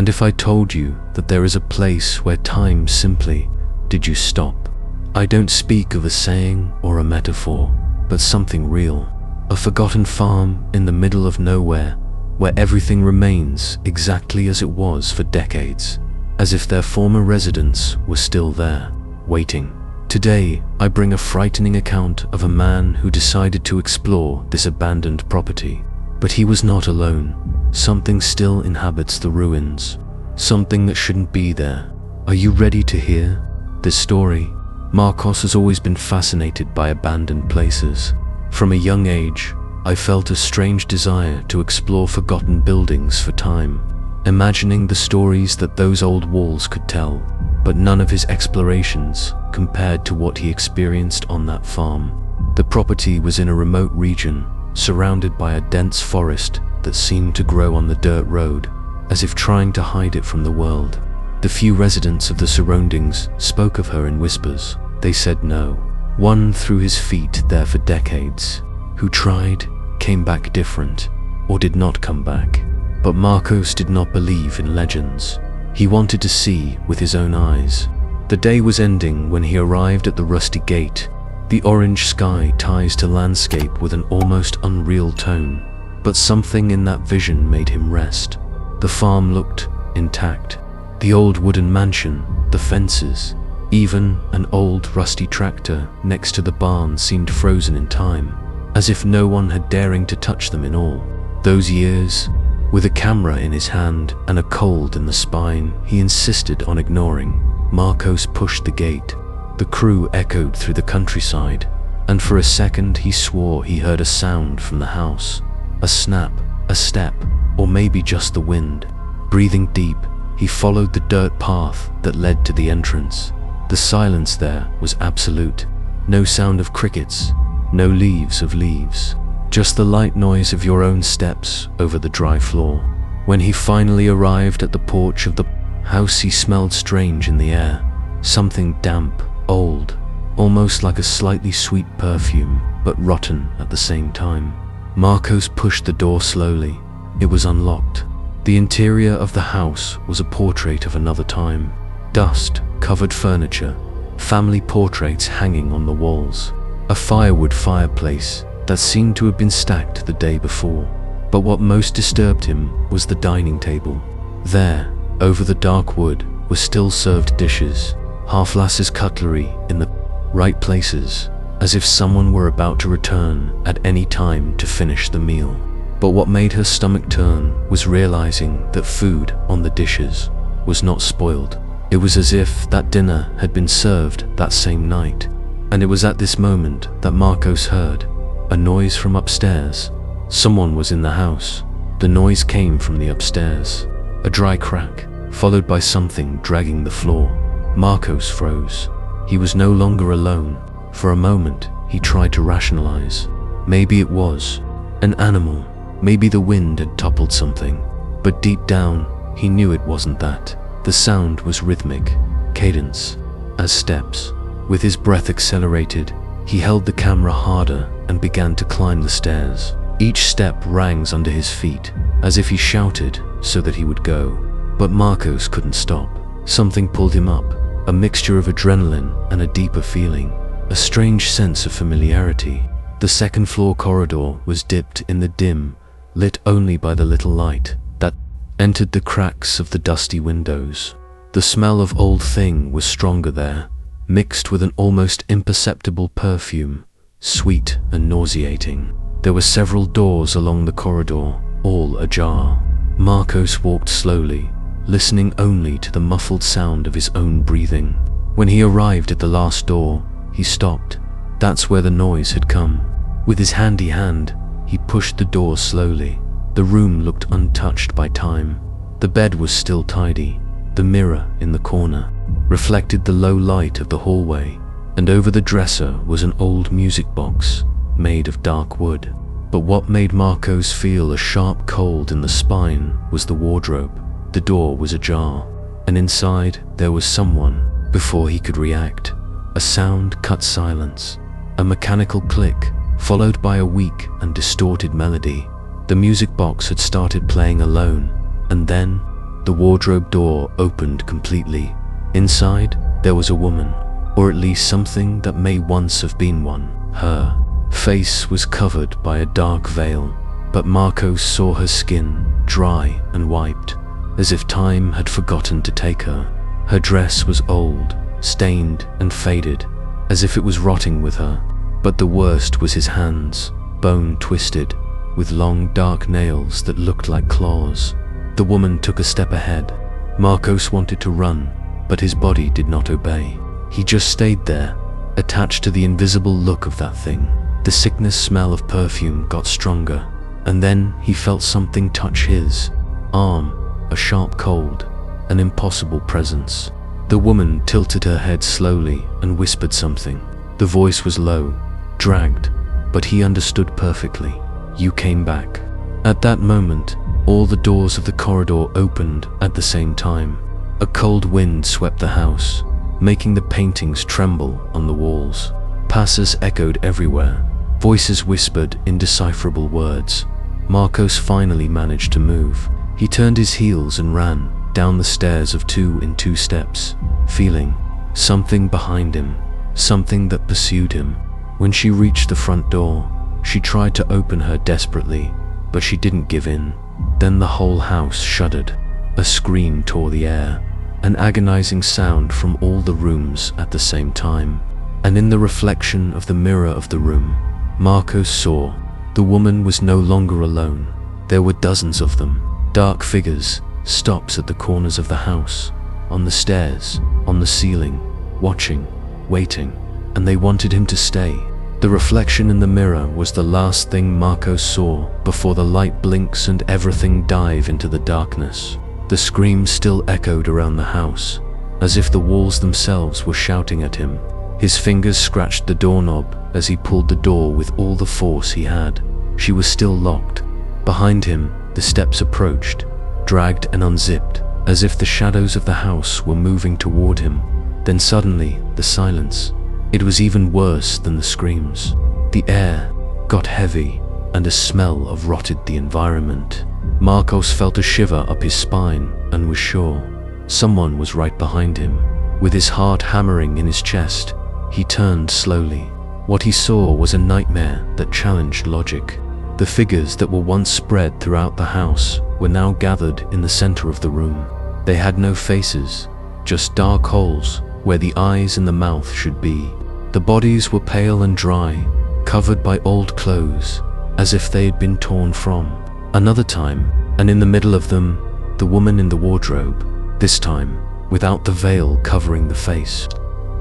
And if I told you that there is a place where time simply did you stop? I don't speak of a saying or a metaphor, but something real. A forgotten farm in the middle of nowhere, where everything remains exactly as it was for decades, as if their former residents were still there, waiting. Today, I bring a frightening account of a man who decided to explore this abandoned property. But he was not alone. Something still inhabits the ruins, something that shouldn't be there. Are you ready to hear this story? Marcos has always been fascinated by abandoned places. From a young age, I felt a strange desire to explore forgotten buildings for time, imagining the stories that those old walls could tell. But none of his explorations compared to what he experienced on that farm. The property was in a remote region, surrounded by a dense forest that seemed to grow on the dirt road, as if trying to hide it from the world. The few residents of the surroundings spoke of her in whispers. They said no. One threw his feet there for decades, who tried, came back different, or did not come back. But Marcos did not believe in legends. He wanted to see with his own eyes. The day was ending when he arrived at the rusty gate. The orange sky ties to landscape with an almost unreal tone, but something in that vision made him rest. The farm looked intact. The old wooden mansion, the fences, even an old rusty tractor next to the barn seemed frozen in time, as if no one had daring to touch them in all those years. With a camera in his hand and a cold in the spine he insisted on ignoring, Marcos pushed the gate. The crew echoed through the countryside, and for a second he swore he heard a sound from the house. A snap, a step, or maybe just the wind. Breathing deep, he followed the dirt path that led to the entrance. The silence there was absolute. No sound of crickets, no leaves of leaves. Just the light noise of your own steps over the dry floor. When he finally arrived at the porch of the house, he smelled strange in the air. Something damp, old, almost like a slightly sweet perfume, but rotten at the same time. Marcos pushed the door slowly. It was unlocked. The interior of the house was a portrait of another time. Dust-covered furniture, family portraits hanging on the walls, a firewood fireplace that seemed to have been stacked the day before. But what most disturbed him was the dining table. There, over the dark wood, were still served dishes, half-lasses cutlery in the right places, as if someone were about to return at any time to finish the meal. But what made her stomach turn was realizing that food on the dishes was not spoiled. It was as if that dinner had been served that same night. And it was at this moment that Marcos heard a noise from upstairs. Someone was in the house. The noise came from the upstairs. A dry crack, followed by something dragging the floor. Marcos froze. He was no longer alone. For a moment, he tried to rationalize. Maybe it was an animal. Maybe the wind had toppled something. But deep down, he knew it wasn't that. The sound was rhythmic, cadence, as steps. With his breath accelerated, he held the camera harder and began to climb the stairs. Each step rang under his feet, as if he shouted so that he would go. But Marcos couldn't stop. Something pulled him up, a mixture of adrenaline and a deeper feeling, a strange sense of familiarity. The second-floor corridor was dipped in the dim, lit only by the little light that entered the cracks of the dusty windows. The smell of old thing was stronger there, mixed with an almost imperceptible perfume, sweet and nauseating. There were several doors along the corridor, all ajar. Marcos walked slowly, listening only to the muffled sound of his own breathing. When he arrived at the last door, he stopped. That's where the noise had come. With his handy hand, he pushed the door slowly. The room looked untouched by time. The bed was still tidy. The mirror in the corner reflected the low light of the hallway, and over the dresser was an old music box made of dark wood. But what made Marcos feel a sharp cold in the spine was the wardrobe. The door was ajar, and inside there was someone. Before he could react, a sound cut silence, a mechanical click, followed by a weak and distorted melody. The music box had started playing alone, and then the wardrobe door opened completely. Inside, there was a woman, or at least something that may once have been one. Her face was covered by a dark veil, but Marcos saw her skin, dry and wiped, as if time had forgotten to take her. Her dress was old, stained and faded, as if it was rotting with her. But the worst was his hands, bone twisted, with long dark nails that looked like claws. The woman took a step ahead. Marcos wanted to run, but his body did not obey. He just stayed there, attached to the invisible look of that thing. The sickness smell of perfume got stronger, and then he felt something touch his arm, a sharp cold, an impossible presence. The woman tilted her head slowly and whispered something. The voice was low, dragged, but he understood perfectly. "You came back." At that moment, all the doors of the corridor opened at the same time. A cold wind swept the house, making the paintings tremble on the walls. Passes echoed everywhere. Voices whispered indecipherable words. Marcos finally managed to move. He turned his heels and ran down the stairs of 2 in 2 steps, feeling something behind him, something that pursued him. When she reached the front door, she tried to open her desperately, but she didn't give in. Then the whole house shuddered. A scream tore the air, an agonizing sound from all the rooms at the same time. And in the reflection of the mirror of the room, Marcos saw the woman was no longer alone. There were dozens of them, dark figures, stops at the corners of the house, on the stairs, on the ceiling, watching, waiting, and they wanted him to stay. The reflection in the mirror was the last thing Marcos saw before the light blinks and everything dive into the darkness. The screams still echoed around the house, as if the walls themselves were shouting at him. His fingers scratched the doorknob as he pulled the door with all the force he had. She was still locked. Behind him, the steps approached, dragged and unzipped, as if the shadows of the house were moving toward him. Then suddenly, the silence. It was even worse than the screams. The air got heavy, and a smell of rotted the environment. Marcos felt a shiver up his spine and was sure someone was right behind him. With his heart hammering in his chest, he turned slowly. What he saw was a nightmare that challenged logic. The figures that were once spread throughout the house were now gathered in the center of the room. They had no faces, just dark holes where the eyes and the mouth should be. The bodies were pale and dry, covered by old clothes, as if they had been torn from another time, and in the middle of them, the woman in the wardrobe, this time without the veil covering the face.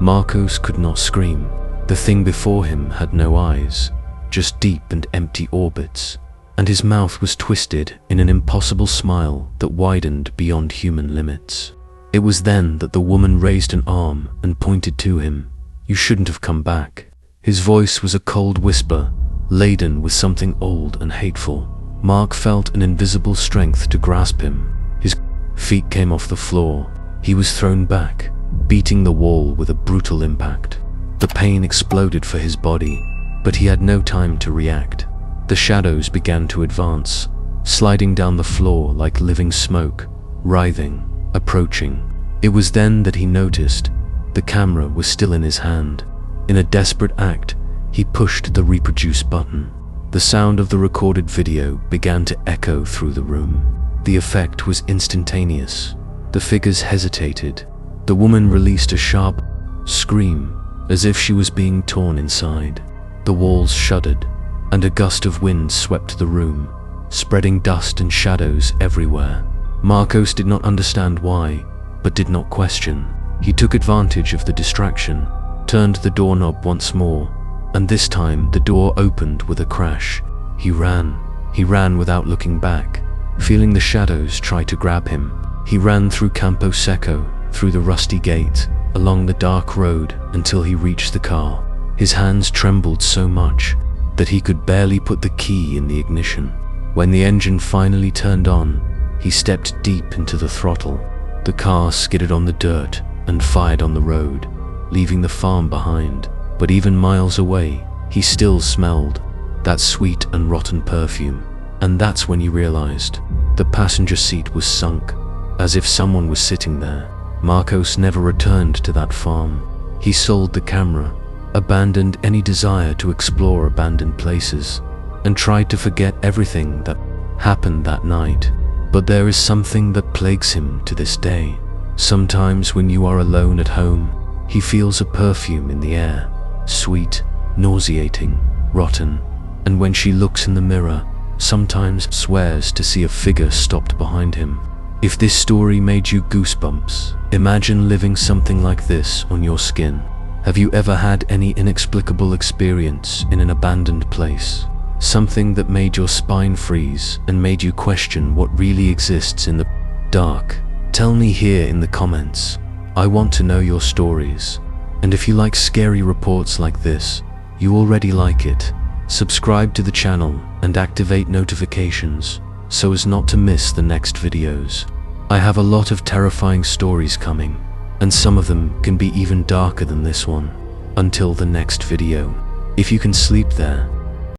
Marcos could not scream. The thing before him had no eyes, just deep and empty orbits, and his mouth was twisted in an impossible smile that widened beyond human limits. It was then that the woman raised an arm and pointed to him. "You shouldn't have come back." His voice was a cold whisper, laden with something old and hateful. Mark felt an invisible strength to grasp him. His feet came off the floor. He was thrown back, beating the wall with a brutal impact. The pain exploded for his body, but he had no time to react. The shadows began to advance, sliding down the floor like living smoke, writhing, approaching. It was then that he noticed the camera was still in his hand. In a desperate act, he pushed the reproduce button. The sound of the recorded video began to echo through the room. The effect was instantaneous. The figures hesitated. The woman released a sharp scream, as if she was being torn inside. The walls shuddered, and a gust of wind swept the room, spreading dust and shadows everywhere. Marcos did not understand why, but did not question. He took advantage of the distraction, turned the doorknob once more, and this time the door opened with a crash. He ran without looking back, feeling the shadows try to grab him. He ran through Campo Seco, through the rusty gate, along the dark road until he reached the car. His hands trembled so much that he could barely put the key in the ignition. When the engine finally turned on, he stepped deep into the throttle. The car skidded on the dirt and fired on the road, leaving the farm behind. But even miles away, he still smelled that sweet and rotten perfume. And that's when he realized the passenger seat was sunk. as if someone was sitting there. Marcos never returned to that farm. He sold the camera, abandoned any desire to explore abandoned places, and tried to forget everything that happened that night. But there is something that plagues him to this day. Sometimes when you are alone at home, he feels a perfume in the air, sweet, nauseating, rotten, and when she looks in the mirror, sometimes swears to see a figure stopped behind him. If this story made you goosebumps, imagine living something like this on your skin. Have you ever had any inexplicable experience in an abandoned place? Something that made your spine freeze and made you question what really exists in the dark? Tell me here in the comments. I want to know your stories. And if you like scary reports like this, you already like it. Subscribe to the channel and activate notifications so as not to miss the next videos. I have a lot of terrifying stories coming, and some of them can be even darker than this one. Until the next video. If you can sleep there,